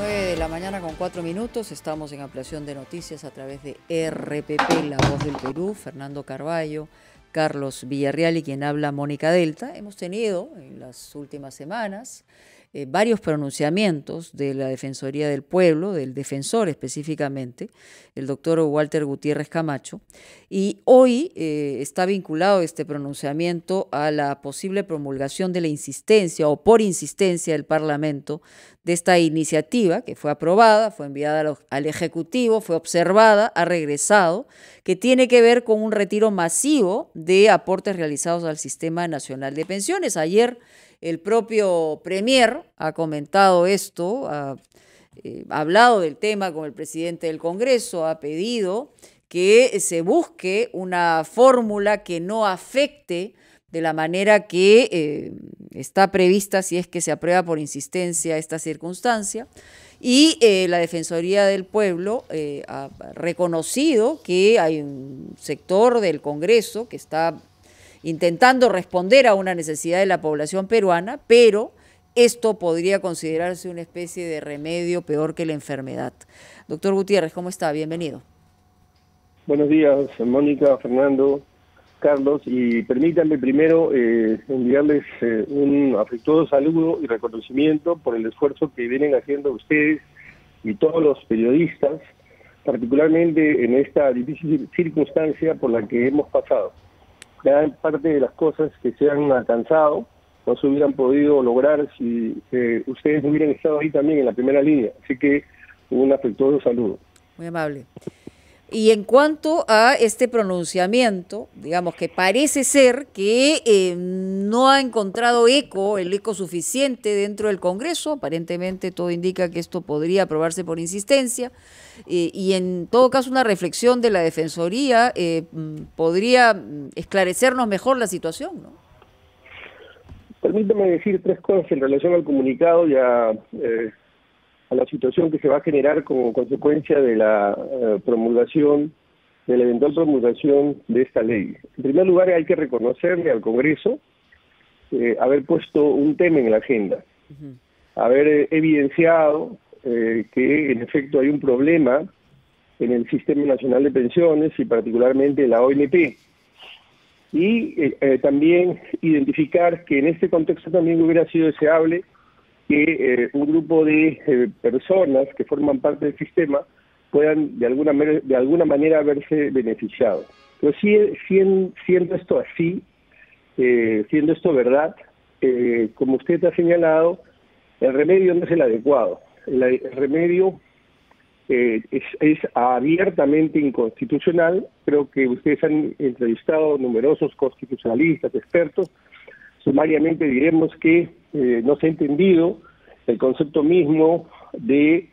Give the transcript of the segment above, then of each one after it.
9 de la mañana con 4 minutos, estamos en ampliación de noticias a través de RPP, La Voz del Perú, Fernando Carballo, Carlos Villarreal y quien habla Mónica Delta. Hemos tenido en las últimas semanas varios pronunciamientos de la Defensoría del Pueblo, del defensor específicamente, el doctor Walter Gutiérrez Camacho, y hoy está vinculado este pronunciamiento a la posible promulgación de la insistencia o por insistencia del Parlamento de esta iniciativa que fue aprobada, fue enviada al Ejecutivo, fue observada, ha regresado, que tiene que ver con un retiro masivo de aportes realizados al Sistema Nacional de Pensiones. Ayer el propio Premier ha comentado esto, ha hablado del tema con el presidente del Congreso, ha pedido que se busque una fórmula que no afecte de la manera que está prevista si es que se aprueba por insistencia esta circunstancia. Y la Defensoría del Pueblo ha reconocido que hay un sector del Congreso que está intentando responder a una necesidad de la población peruana, pero esto podría considerarse una especie de remedio peor que la enfermedad. Doctor Gutiérrez, ¿cómo está? Bienvenido. Buenos días, Mónica, Fernando, Carlos, y permítanme primero enviarles un afectuoso saludo y reconocimiento por el esfuerzo que vienen haciendo ustedes y todos los periodistas, particularmente en esta difícil circunstancia por la que hemos pasado. Gran parte de las cosas que se han alcanzado no se hubieran podido lograr si ustedes no hubieran estado ahí también en la primera línea. Así que un afectuoso saludo. Muy amable. Y en cuanto a este pronunciamiento, digamos que parece ser que no ha encontrado el eco suficiente dentro del Congreso. Aparentemente todo indica que esto podría aprobarse por insistencia. Y en todo caso una reflexión de la Defensoría podría esclarecernos mejor la situación, ¿no? Permítame decir tres cosas en relación al comunicado y a la situación que se va a generar como consecuencia de la promulgación, de la eventual promulgación de esta ley. En primer lugar, hay que reconocerle al Congreso haber puesto un tema en la agenda, haber evidenciado que en efecto hay un problema en el Sistema Nacional de Pensiones y particularmente en la ONP. Y también identificar que en este contexto también hubiera sido deseable que un grupo de personas que forman parte del sistema puedan de alguna manera verse beneficiados. Pero siendo esto así, siendo esto verdad, como usted ha señalado, el remedio no es el adecuado. El remedio es abiertamente inconstitucional. Creo que ustedes han entrevistado numerosos constitucionalistas, expertos. Sumariamente diremos que no se ha entendido el concepto mismo de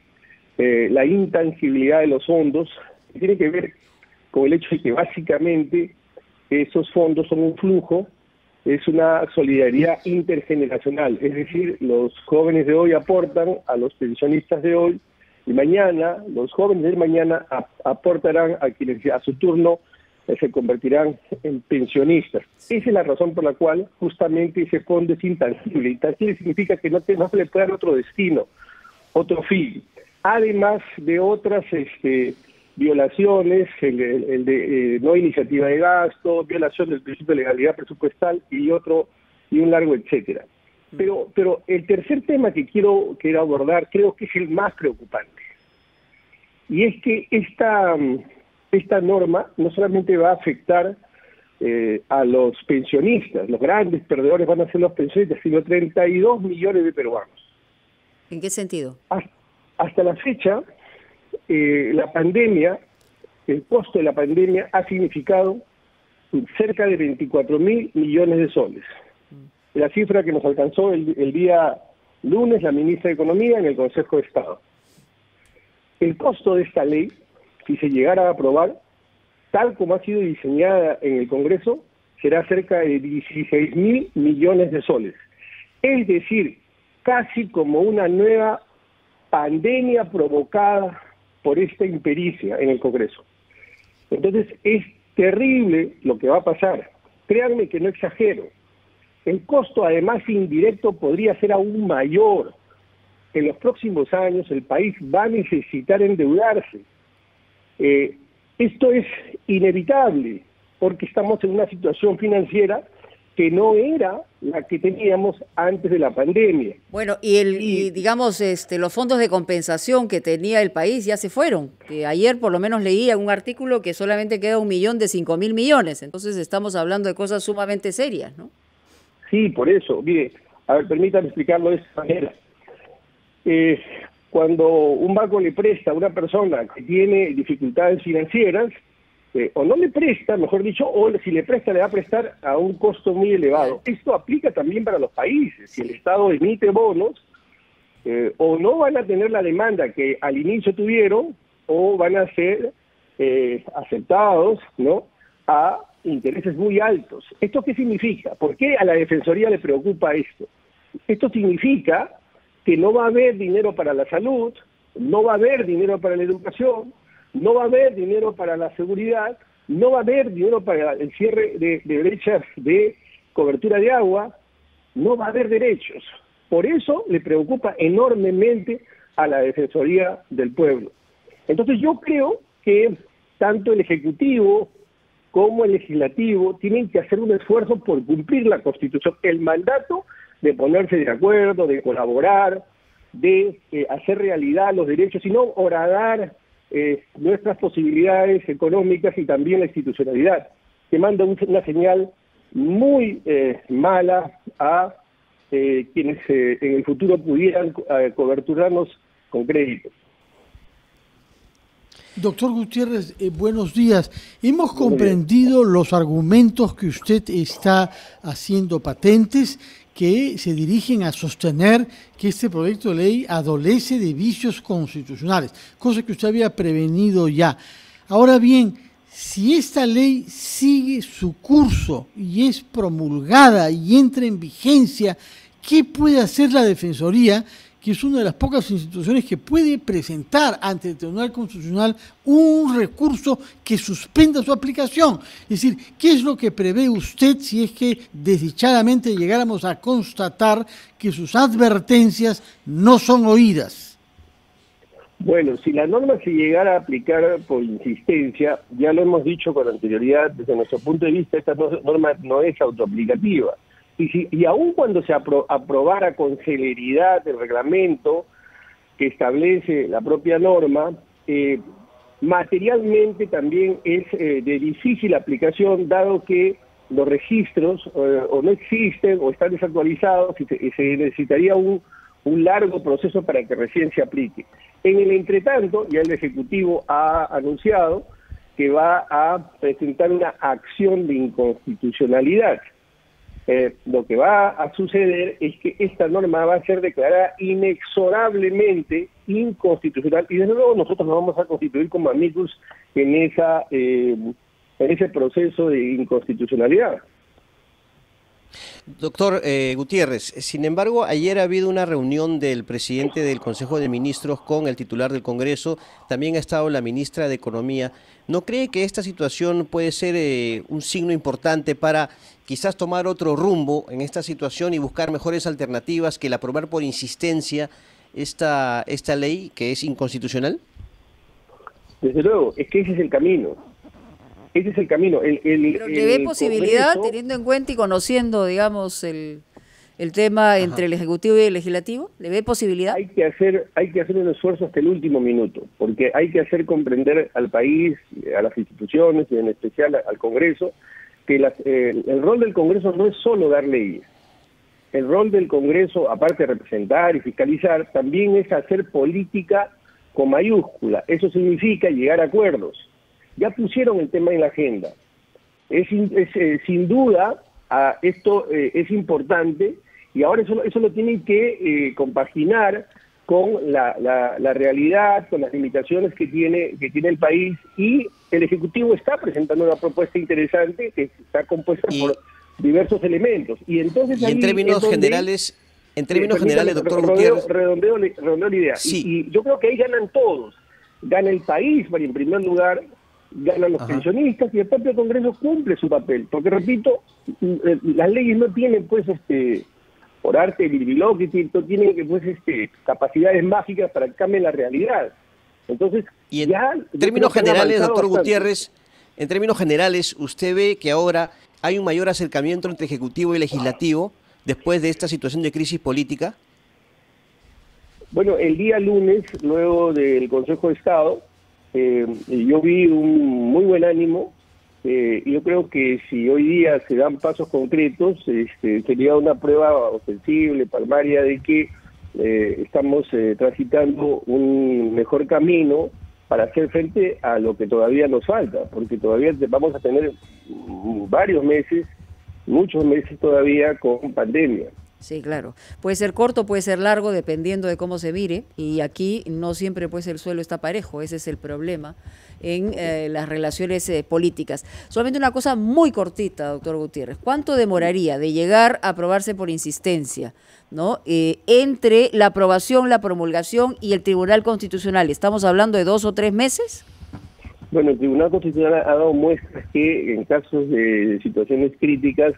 la intangibilidad de los fondos, que tiene que ver con el hecho de que básicamente esos fondos son un flujo, es una solidaridad intergeneracional, es decir, los jóvenes de hoy aportan a los pensionistas de hoy y mañana los jóvenes del mañana aportarán a quienes a su turno se convertirán en pensionistas. Esa es la razón por la cual justamente ese fondo es intangible. Intangible significa que no se le puede dar otro destino, otro fin. Además de otras violaciones, el de no iniciativa de gasto, violación del principio de legalidad presupuestal y un largo etcétera. Pero el tercer tema que quiero abordar creo que es el más preocupante. Y es que esta norma no solamente va a afectar a los pensionistas, los grandes perdedores van a ser los pensionistas, sino 32 millones de peruanos. ¿En qué sentido? Hasta la fecha, la pandemia, el costo de la pandemia ha significado cerca de 24.000 millones de soles. La cifra que nos alcanzó el día lunes la ministra de Economía en el Consejo de Estado. El costo de esta ley, si se llegara a aprobar, tal como ha sido diseñada en el Congreso, será cerca de 16.000 millones de soles. Es decir, casi como una nueva pandemia provocada por esta impericia en el Congreso. Entonces, es terrible lo que va a pasar. Créanme que no exagero. El costo, además indirecto, podría ser aún mayor. en los próximos años el país va a necesitar endeudarse. Esto es inevitable, porque estamos en una situación financiera que no era la que teníamos antes de la pandemia. Bueno, y digamos, los fondos de compensación que tenía el país ya se fueron. Que ayer por lo menos leía un artículo que solamente queda 1 millón de 5.000 millones. Entonces estamos hablando de cosas sumamente serias, ¿no? Sí, por eso. Mire, a ver, permítame explicarlo de esta manera. Cuando un banco le presta a una persona que tiene dificultades financieras, o no le presta, mejor dicho, o si le presta, le va a prestar a un costo muy elevado. Esto aplica también para los países. Si el Estado emite bonos, o no van a tener la demanda que al inicio tuvieron, o van a ser aceptados, ¿no?, a intereses muy altos. ¿Esto qué significa? ¿Por qué a la Defensoría le preocupa esto? Esto significa que no va a haber dinero para la salud, no va a haber dinero para la educación, no va a haber dinero para la seguridad, no va a haber dinero para el cierre de brechas de cobertura de agua, no va a haber derechos. Por eso le preocupa enormemente a la Defensoría del Pueblo. Entonces yo creo que tanto el Ejecutivo como el Legislativo tienen que hacer un esfuerzo por cumplir la Constitución, el mandato de ponerse de acuerdo, de colaborar, de hacer realidad los derechos y no horadar nuestras posibilidades económicas y también la institucionalidad, que manda una señal muy mala a quienes en el futuro pudieran coberturarnos con crédito. Doctor Gutiérrez, buenos días. Hemos comprendido los argumentos que usted está haciendo patentes, que se dirigen a sostener que este proyecto de ley adolece de vicios constitucionales, cosa que usted había prevenido ya. Ahora bien, si esta ley sigue su curso y es promulgada y entra en vigencia, ¿qué puede hacer la Defensoría, que es una de las pocas instituciones que puede presentar ante el Tribunal Constitucional un recurso que suspenda su aplicación? Es decir, ¿qué es lo que prevé usted si es que desdichadamente llegáramos a constatar que sus advertencias no son oídas? Bueno, si la norma se llegara a aplicar por insistencia, ya lo hemos dicho con anterioridad, desde nuestro punto de vista, esta norma no es autoaplicativa. Y aun cuando se aprobara con celeridad el reglamento que establece la propia norma, materialmente también es de difícil aplicación, dado que los registros o no existen o están desactualizados y se necesitaría un largo proceso para que recién se aplique. En el entretanto, ya el Ejecutivo ha anunciado que va a presentar una acción de inconstitucionalidad. Lo que va a suceder es que esta norma va a ser declarada inexorablemente inconstitucional y desde luego nosotros nos vamos a constituir como amigos en ese proceso de inconstitucionalidad. Doctor Gutiérrez, sin embargo, ayer ha habido una reunión del presidente del Consejo de Ministros con el titular del Congreso, también ha estado la ministra de Economía. ¿No cree que esta situación puede ser un signo importante para quizás tomar otro rumbo en esta situación y buscar mejores alternativas que el aprobar por insistencia esta ley que es inconstitucional? Desde luego, es que ese es el camino. Ese es el camino. ¿Pero le ve posibilidad, Congreso, teniendo en cuenta y conociendo, digamos, el tema entre el Ejecutivo y el Legislativo? ¿Le ve posibilidad? Hay que hacer un esfuerzo hasta el último minuto, porque hay que hacer comprender al país, a las instituciones y en especial al Congreso, que el rol del Congreso no es solo dar leyes. El rol del Congreso, aparte de representar y fiscalizar, también es hacer política con mayúscula. Eso significa llegar a acuerdos. Ya pusieron el tema en la agenda. Sin duda, esto es importante y ahora eso lo tienen que compaginar con la realidad, con las limitaciones que tiene el país, y el Ejecutivo está presentando una propuesta interesante que está compuesta por diversos elementos. Y entonces en términos generales, doctor Gutiérrez, redondeo la idea. Sí. Y yo creo que ahí ganan todos. Gana el país, en primer lugar, ganan los pensionistas y el propio Congreso cumple su papel. Porque, repito, las leyes no tienen por arte de Virbilóquiti, tienen pues, capacidades mágicas para que cambien la realidad. Entonces, y en ya, términos generales, doctor bastante. Gutiérrez, en términos generales, ¿usted ve que ahora hay un mayor acercamiento entre Ejecutivo y Legislativo después de esta situación de crisis política? Bueno, el día lunes, luego del Consejo de Estado, yo vi un muy buen ánimo. Yo creo que si hoy día se dan pasos concretos, sería una prueba ostensible, palmaria, de que estamos transitando un mejor camino para hacer frente a lo que todavía nos falta, porque todavía vamos a tener varios meses, muchos meses todavía con pandemia. Sí, claro. Puede ser corto, puede ser largo, dependiendo de cómo se mire, y aquí no siempre pues el suelo está parejo, ese es el problema en las relaciones políticas. Solamente una cosa muy cortita, doctor Gutiérrez, ¿cuánto demoraría de llegar a aprobarse por insistencia, ¿no? Entre la aprobación, la promulgación y el Tribunal Constitucional? ¿Estamos hablando de 2 o 3 meses? Bueno, el Tribunal Constitucional ha dado muestras que en casos de situaciones críticas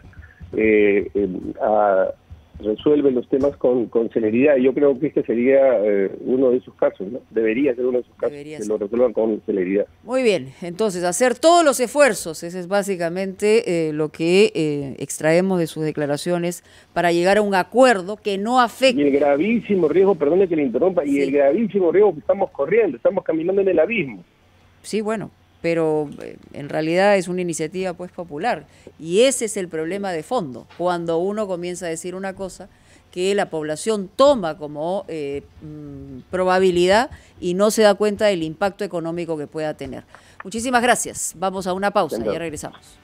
resuelve los temas con celeridad. Yo creo que este sería uno de esos casos, ¿no? Debería ser uno de esos casos, que lo resuelvan con celeridad. Muy bien, entonces hacer todos los esfuerzos, ese es básicamente lo que extraemos de sus declaraciones para llegar a un acuerdo que no afecte. Y el gravísimo riesgo, perdone que le interrumpa, y el gravísimo riesgo que estamos corriendo, estamos caminando en el abismo. Sí, bueno, pero en realidad es una iniciativa pues popular y ese es el problema de fondo, cuando uno comienza a decir una cosa que la población toma como probabilidad y no se da cuenta del impacto económico que pueda tener. Muchísimas gracias, vamos a una pausa y ya regresamos.